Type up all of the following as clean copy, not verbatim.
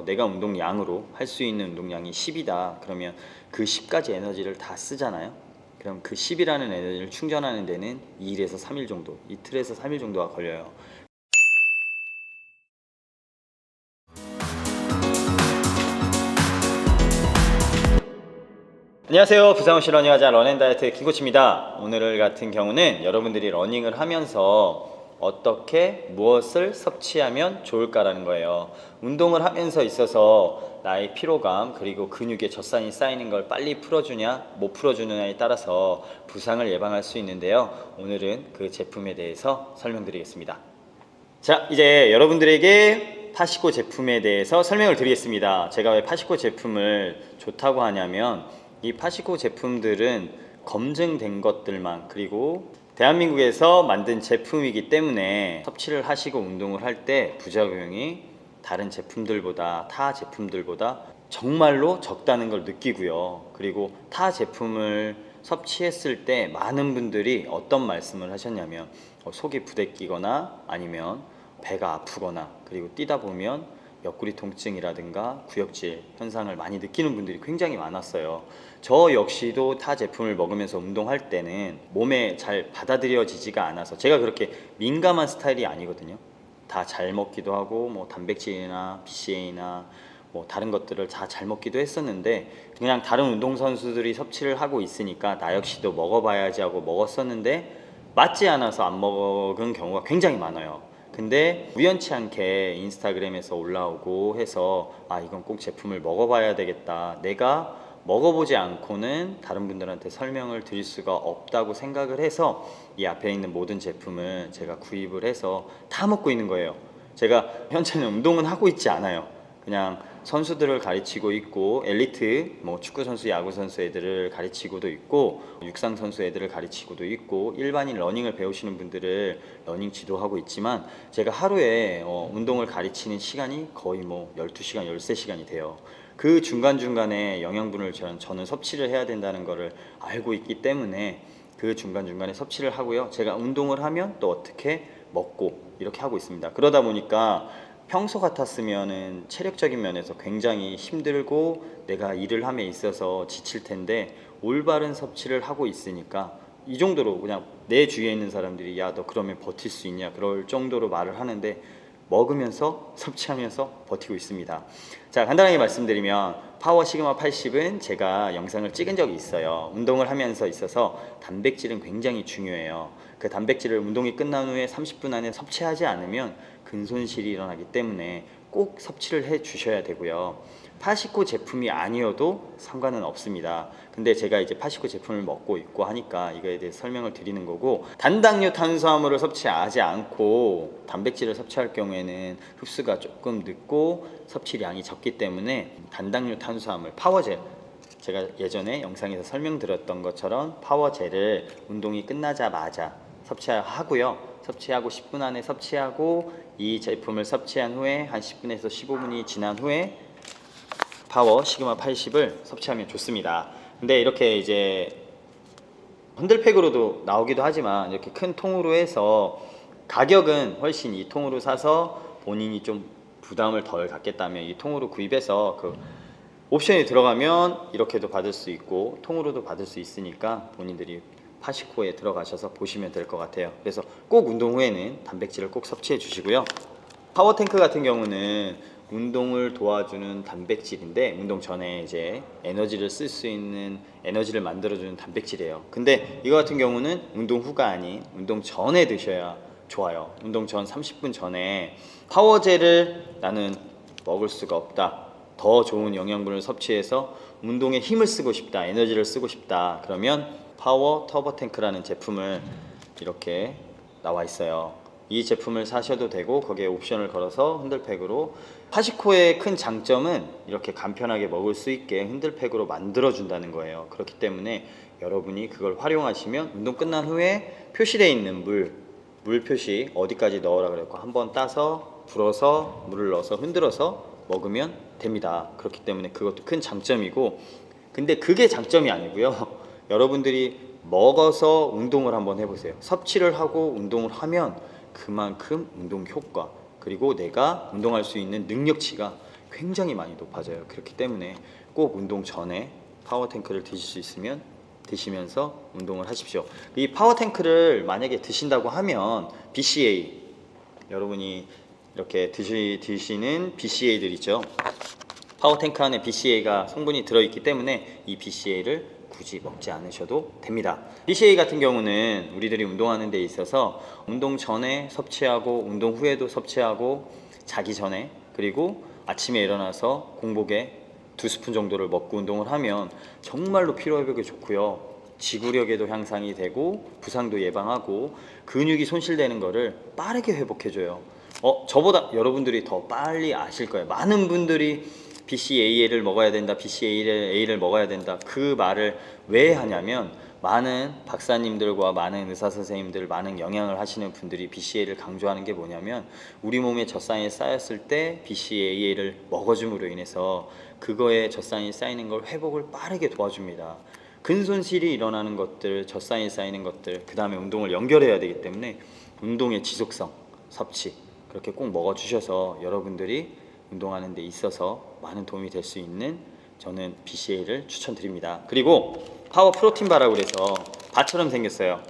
내가 운동량으로 할 수 있는 운동량이 10이다 그러면 그 10까지 에너지를 다 쓰잖아요. 그럼 그 10이라는 에너지를 충전하는 데는 2일에서 3일 정도, 이틀에서 3일 정도가 걸려요. 안녕하세요. 부산시 러닝하자 런앤다이어트의 김코치입니다. 오늘 같은 경우는 여러분들이 러닝을 하면서 어떻게 무엇을 섭취하면 좋을까라는 거예요. 운동을 하면서 있어서 나의 피로감 그리고 근육에 젖산이 쌓이는 걸 빨리 풀어주냐 못 풀어주느냐에 따라서 부상을 예방할 수 있는데요. 오늘은 그 제품에 대해서 설명드리겠습니다. 자, 이제 여러분들에게 파시코 제품에 대해서 설명을 드리겠습니다. 제가 왜 파시코 제품을 좋다고 하냐면 이 파시코 제품들은 검증된 것들만, 그리고 대한민국에서 만든 제품이기 때문에 섭취를 하시고 운동을 할 때 부작용이 다른 제품들보다, 타 제품들보다 정말로 적다는 걸 느끼고요. 그리고 타 제품을 섭취했을 때 많은 분들이 어떤 말씀을 하셨냐면 속이 부대끼거나 아니면 배가 아프거나, 그리고 뛰다 보면 옆구리 통증이라든가 구역질 현상을 많이 느끼는 분들이 굉장히 많았어요. 저 역시도 타 제품을 먹으면서 운동할 때는 몸에 잘 받아들여지지가 않아서, 제가 그렇게 민감한 스타일이 아니거든요. 다 잘 먹기도 하고 뭐 단백질이나 BCA나 뭐 다른 것들을 다 잘 먹기도 했었는데, 그냥 다른 운동선수들이 섭취를 하고 있으니까 나 역시도 먹어봐야지 하고 먹었었는데 맞지 않아서 안 먹은 경우가 굉장히 많아요. 근데 우연치 않게 인스타그램에서 올라오고 해서 이건 꼭 제품을 먹어봐야 되겠다, 내가 먹어보지 않고는 다른 분들한테 설명을 드릴 수가 없다고 생각을 해서 이 앞에 있는 모든 제품을 제가 구입을 해서 다 먹고 있는 거예요. 제가 현재는 운동은 하고 있지 않아요. 그냥 선수들을 가르치고 있고, 엘리트 뭐 축구 선수, 야구 선수 애들을 가르치고도 있고, 육상 선수 애들을 가르치고도 있고, 일반인 러닝을 배우시는 분들을 러닝 지도하고 있지만, 제가 하루에 운동을 가르치는 시간이 거의 뭐 12시간, 13시간이 돼요. 그 중간중간에 영양분을 저는 섭취를 해야 된다는 것을 알고 있기 때문에 그 중간중간에 섭취를 하고요. 제가 운동을 하면 또 어떻게 먹고 이렇게 하고 있습니다. 그러다 보니까 평소 같았으면은 체력적인 면에서 굉장히 힘들고 내가 일을 함에 있어서 지칠 텐데, 올바른 섭취를 하고 있으니까 이 정도로 그냥 내 주위에 있는 사람들이 야, 너 그러면 버틸 수 있냐 그럴 정도로 말을 하는데, 먹으면서 섭취하면서 버티고 있습니다. 자, 간단하게 말씀드리면 파워 시그마 80은 제가 영상을 찍은 적이 있어요. 운동을 하면서 있어서 단백질은 굉장히 중요해요. 그 단백질을 운동이 끝난 후에 30분 안에 섭취하지 않으면 근손실이 일어나기 때문에 꼭 섭취를 해 주셔야 되고요. 파시코 제품이 아니어도 상관은 없습니다. 근데 제가 이제 파시코 제품을 먹고 있고 하니까 이거에 대해 설명을 드리는 거고, 단당류 탄수화물을 섭취하지 않고 단백질을 섭취할 경우에는 흡수가 조금 늦고 섭취량이 적기 때문에 단당류 탄수화물 파워젤, 제가 예전에 영상에서 설명드렸던 것처럼 파워젤을 운동이 끝나자마자 섭취하고요. 섭취하고 10분 안에 섭취하고, 이 제품을 섭취한 후에 한 10분에서 15분이 지난 후에 파워 시그마 80을 섭취하면 좋습니다. 근데 이렇게 이제 헌들팩으로도 나오기도 하지만 이렇게 큰 통으로 해서 가격은 훨씬, 이 통으로 사서 본인이 좀 부담을 덜 갖겠다면 이 통으로 구입해서 그 옵션이 들어가면 이렇게도 받을 수 있고 통으로도 받을 수 있으니까 본인들이 파시코에 들어가셔서 보시면 될 것 같아요. 그래서 꼭 운동 후에는 단백질을 꼭 섭취해 주시고요. 파워탱크 같은 경우는 운동을 도와주는 단백질인데, 운동 전에 이제 에너지를 쓸 수 있는, 에너지를 만들어주는 단백질이에요. 근데 이거 같은 경우는 운동 후가 아닌 운동 전에 드셔야 좋아요. 운동 전 30분 전에 파워젤을 나는 먹을 수가 없다, 더 좋은 영양분을 섭취해서 운동에 힘을 쓰고 싶다, 에너지를 쓰고 싶다, 그러면 파워 터보탱크라는 제품을 이렇게 나와 있어요. 이 제품을 사셔도 되고 거기에 옵션을 걸어서 흔들팩으로, 파시코의 큰 장점은 이렇게 간편하게 먹을 수 있게 흔들팩으로 만들어 준다는 거예요. 그렇기 때문에 여러분이 그걸 활용하시면 운동 끝난 후에 표시되어 있는 물 표시 어디까지 넣으라 그랬고 한번 따서 불어서 물을 넣어서 흔들어서 먹으면 됩니다. 그렇기 때문에 그것도 큰 장점이고, 근데 그게 장점이 아니고요. 여러분들이 먹어서 운동을 한번 해보세요. 섭취를 하고 운동을 하면 그만큼 운동 효과, 그리고 내가 운동할 수 있는 능력치가 굉장히 많이 높아져요. 그렇기 때문에 꼭 운동 전에 파워탱크를 드실 수 있으면 드시면서 운동을 하십시오. 이 파워탱크를 만약에 드신다고 하면 BCA, 여러분이 이렇게 드시는 BCA들 있죠. 파워탱크 안에 BCA가 성분이 들어있기 때문에 이 BCA를 굳이 먹지 않으셔도 됩니다. BCA 같은 경우는 우리들이 운동하는 데 있어서 운동 전에 섭취하고 운동 후에도 섭취하고 자기 전에 그리고 아침에 일어나서 공복에 2스푼 정도를 먹고 운동을 하면 정말로 피로회복에 좋고요. 지구력에도 향상이 되고 부상도 예방하고 근육이 손실되는 거를 빠르게 회복해줘요. 저보다 여러분들이 더 빨리 아실 거예요. 많은 분들이 BCAA를 먹어야 된다, BCAA를 먹어야 된다, 그 말을 왜 하냐면 많은 박사님들과 많은 의사 선생님들, 많은 영양을 하시는 분들이 BCAA를 강조하는 게 뭐냐면 우리 몸에 젖산이 쌓였을 때 BCAA를 먹어줌으로 인해서 그거에 젖산이 쌓이는 걸 회복을 빠르게 도와줍니다. 근손실이 일어나는 것들, 젖산이 쌓이는 것들, 그 다음에 운동을 연결해야 되기 때문에 운동의 지속성, 섭취 그렇게 꼭 먹어주셔서 여러분들이 운동하는 데 있어서 많은 도움이 될 수 있는 저는 BCAA를 추천드립니다. 그리고 파워 프로틴 바라고 그래서 바처럼 생겼어요.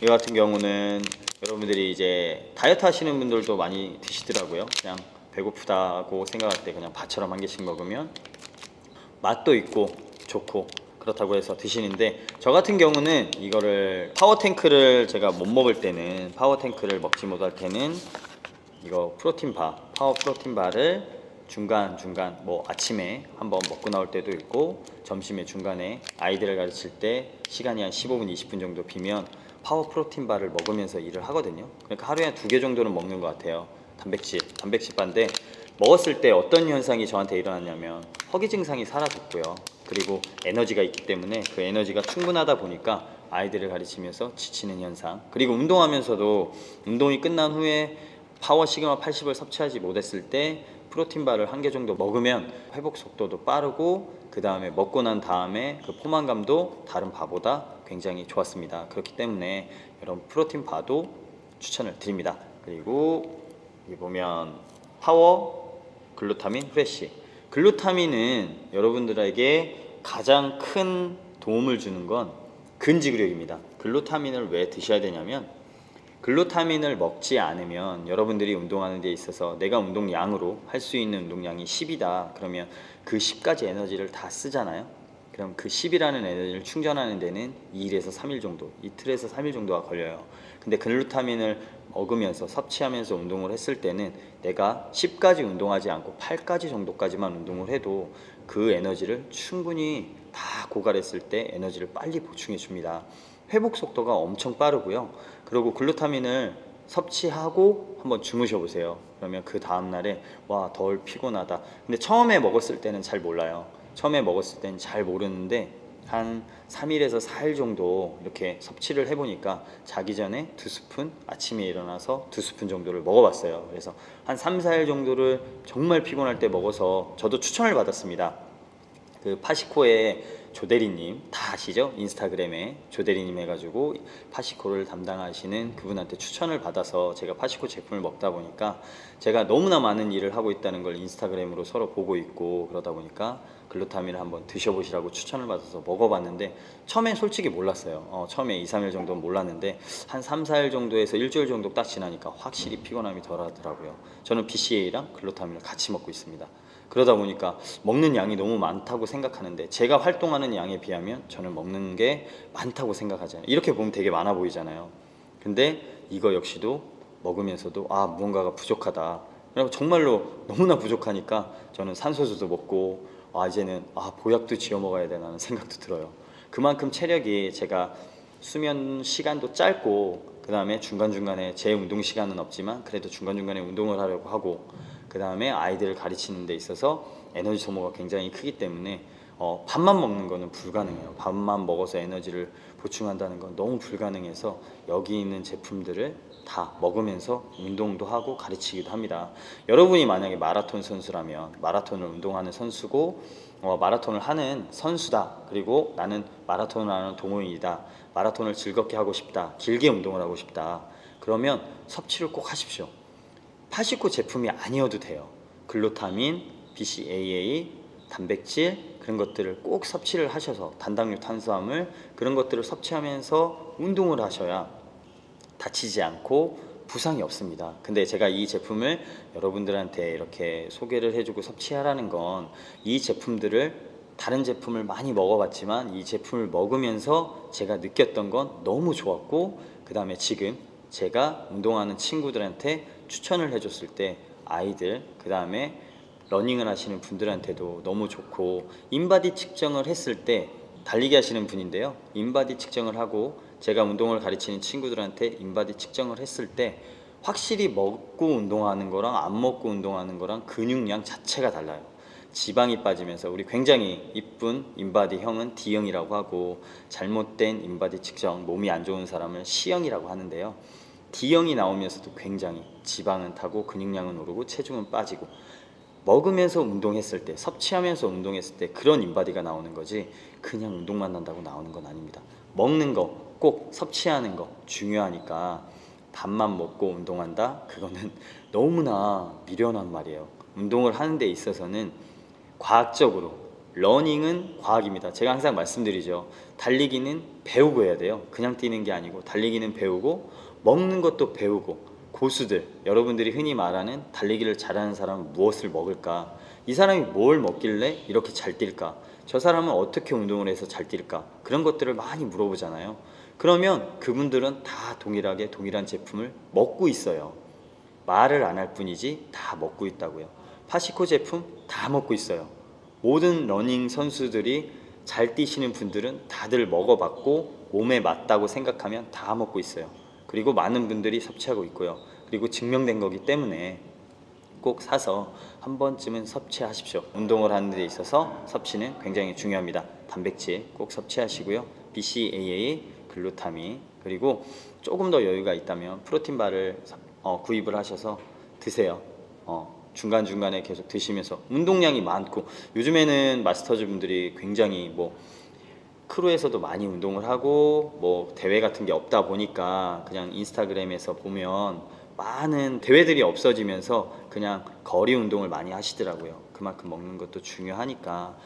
이 같은 경우는 여러분들이 이제 다이어트 하시는 분들도 많이 드시더라고요. 그냥 배고프다고 생각할 때 그냥 바처럼 한 개씩 먹으면 맛도 있고 좋고 그렇다고 해서 드시는데, 저 같은 경우는 이거를 파워탱크를 제가 못 먹을 때는, 파워탱크를 먹지 못할 때는 이거 파워 프로틴 바를 중간중간 뭐 아침에 한번 먹고 나올 때도 있고 점심에 중간에 아이들을 가르칠 때 시간이 한 15분 20분 정도 비면 파워 프로틴 바를 먹으면서 일을 하거든요. 그러니까 하루에 한 2개 정도는 먹는 것 같아요. 단백질 바인데 먹었을 때 어떤 현상이 저한테 일어났냐면 허기 증상이 사라졌고요. 그리고 에너지가 있기 때문에 그 에너지가 충분하다 보니까 아이들을 가르치면서 지치는 현상, 그리고 운동하면서도 운동이 끝난 후에 파워 시그마 80을 섭취하지 못했을 때 프로틴 바를 1개 정도 먹으면 회복 속도도 빠르고 그 다음에 먹고 난 다음에 그 포만감도 다른 바보다 굉장히 좋았습니다. 그렇기 때문에 여러분 프로틴 바도 추천을 드립니다. 그리고 여기 보면 파워 글루타민 후레쉬, 글루타민은 여러분들에게 가장 큰 도움을 주는 건 근지구력입니다. 글루타민을 왜 드셔야 되냐면 글루타민을 먹지 않으면 여러분들이 운동하는 데 있어서 내가 운동량으로 할 수 있는 운동량이 10이다 그러면 그 10가지 에너지를 다 쓰잖아요. 그럼 그 10이라는 에너지를 충전하는 데는 2일에서 3일 정도, 이틀에서 3일 정도가 걸려요. 근데 글루타민을 먹으면서 섭취하면서 운동을 했을 때는 내가 10가지 운동하지 않고 8가지 정도까지만 운동을 해도 그 에너지를 충분히 다 고갈했을 때 에너지를 빨리 보충해 줍니다. 회복 속도가 엄청 빠르고요. 그리고 글루타민을 섭취하고 한번 주무셔 보세요. 그러면 그 다음날에 와, 덜 피곤하다. 근데 처음에 먹었을 때는 잘 몰라요. 처음에 먹었을 때는 잘 모르는데 한 3일에서 4일 정도 이렇게 섭취를 해보니까 자기 전에 2스푼, 아침에 일어나서 2스푼 정도를 먹어봤어요. 그래서 한 3, 4일 정도를 정말 피곤할 때 먹어서 저도 추천을 받았습니다. 그 파시코의 조대리님 다 아시죠? 인스타그램에 조대리님 해가지고 파시코를 담당하시는 그분한테 추천을 받아서 제가 파시코 제품을 먹다 보니까 제가 너무나 많은 일을 하고 있다는 걸 인스타그램으로 서로 보고 있고 그러다 보니까 글루타민을 한번 드셔보시라고 추천을 받아서 먹어봤는데 처음엔 솔직히 몰랐어요. 처음에 2, 3일 정도는 몰랐는데 한 3, 4일 정도에서 일주일 정도 딱 지나니까 확실히 피곤함이 덜 하더라고요. 저는 BCAA랑 글루타민을 같이 먹고 있습니다. 그러다 보니까 먹는 양이 너무 많다고 생각하는데 제가 활동하는 양에 비하면 저는 먹는 게 많다고 생각하잖아요. 이렇게 보면 되게 많아 보이잖아요. 근데 이거 역시도 먹으면서도 무언가가 부족하다. 그리고 정말로 너무나 부족하니까 저는 산소수도 먹고 이제는 보약도 지어 먹어야 되나는 생각도 들어요. 그만큼 체력이, 제가 수면 시간도 짧고 그 다음에 중간중간에 제 운동 시간은 없지만 그래도 중간중간에 운동을 하려고 하고 그 다음에 아이들을 가르치는 데 있어서 에너지 소모가 굉장히 크기 때문에 밥만 먹는 거는 불가능해요. 밥만 먹어서 에너지를 보충한다는 건 너무 불가능해서 여기 있는 제품들을 다 먹으면서 운동도 하고 가르치기도 합니다. 여러분이 만약에 마라톤 선수라면, 마라톤을 운동하는 선수고 마라톤을 하는 선수다, 그리고 나는 마라톤을 하는 동호인이다, 마라톤을 즐겁게 하고 싶다, 길게 운동을 하고 싶다, 그러면 섭취를 꼭 하십시오. 파시코 제품이 아니어도 돼요. 글루타민, BCAA, 단백질 그런 것들을 꼭 섭취를 하셔서 단당류, 탄수화물 그런 것들을 섭취하면서 운동을 하셔야 다치지 않고 부상이 없습니다. 근데 제가 이 제품을 여러분들한테 이렇게 소개를 해주고 섭취하라는 건 이 제품들을 다른 제품을 많이 먹어봤지만 이 제품을 먹으면서 제가 느꼈던 건 너무 좋았고 그 다음에 지금 제가 운동하는 친구들한테 추천을 해줬을 때 아이들 그 다음에 러닝을 하시는 분들한테도 너무 좋고 인바디 측정을 했을 때 달리기 하시는 분인데요. 인바디 측정을 하고 제가 운동을 가르치는 친구들한테 인바디 측정을 했을 때 확실히 먹고 운동하는 거랑 안 먹고 운동하는 거랑 근육량 자체가 달라요. 지방이 빠지면서 우리 굉장히 이쁜 인바디 형은 D형이라고 하고 잘못된 인바디 측정 몸이 안 좋은 사람을 C형이라고 하는데요. D형이 나오면서도 굉장히 지방은 타고 근육량은 오르고 체중은 빠지고 먹으면서 운동했을 때 섭취하면서 운동했을 때 그런 인바디가 나오는 거지 그냥 운동만 한다고 나오는 건 아닙니다. 먹는 거 꼭 섭취하는 거 중요하니까 밥만 먹고 운동한다? 그거는 너무나 미련한 말이에요. 운동을 하는 데 있어서는 과학적으로 러닝은 과학입니다. 제가 항상 말씀드리죠. 달리기는 배우고 해야 돼요. 그냥 뛰는 게 아니고 달리기는 배우고 먹는 것도 배우고 고수들 여러분들이 흔히 말하는 달리기를 잘하는 사람은 무엇을 먹을까? 이 사람이 뭘 먹길래 이렇게 잘 뛸까? 저 사람은 어떻게 운동을 해서 잘 뛸까? 그런 것들을 많이 물어보잖아요. 그러면 그분들은 다 동일하게 동일한 제품을 먹고 있어요. 말을 안 할 뿐이지 다 먹고 있다고요. 파시코 제품 다 먹고 있어요. 모든 러닝 선수들이 잘 뛰시는 분들은 다들 먹어봤고 몸에 맞다고 생각하면 다 먹고 있어요. 그리고 많은 분들이 섭취하고 있고요. 그리고 증명된 거기 때문에 꼭 사서 한 번쯤은 섭취하십시오. 운동을 하는 데 있어서 섭취는 굉장히 중요합니다. 단백질 꼭 섭취하시고요. BCAA, 글루타민 그리고 조금 더 여유가 있다면 프로틴 바를 구입을 하셔서 드세요. 중간중간에 계속 드시면서 운동량이 많고 요즘에는 마스터즈 분들이 굉장히 뭐 크루에서도 많이 운동을 하고 뭐 대회 같은 게 없다 보니까 그냥 인스타그램에서 보면 많은 대회들이 없어지면서 그냥 거리 운동을 많이 하시더라고요. 그만큼 먹는 것도 중요하니까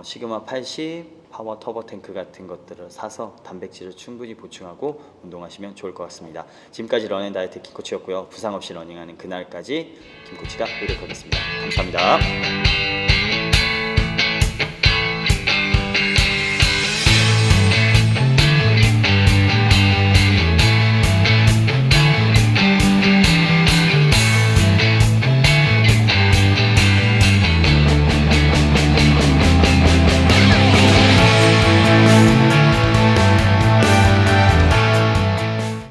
시그마 80, 파워 터보 탱크 같은 것들을 사서 단백질을 충분히 보충하고 운동하시면 좋을 것 같습니다. 지금까지 런앤다이어트 김코치였고요. 부상 없이 러닝하는 그날까지 김코치가 노력하겠습니다. 감사합니다.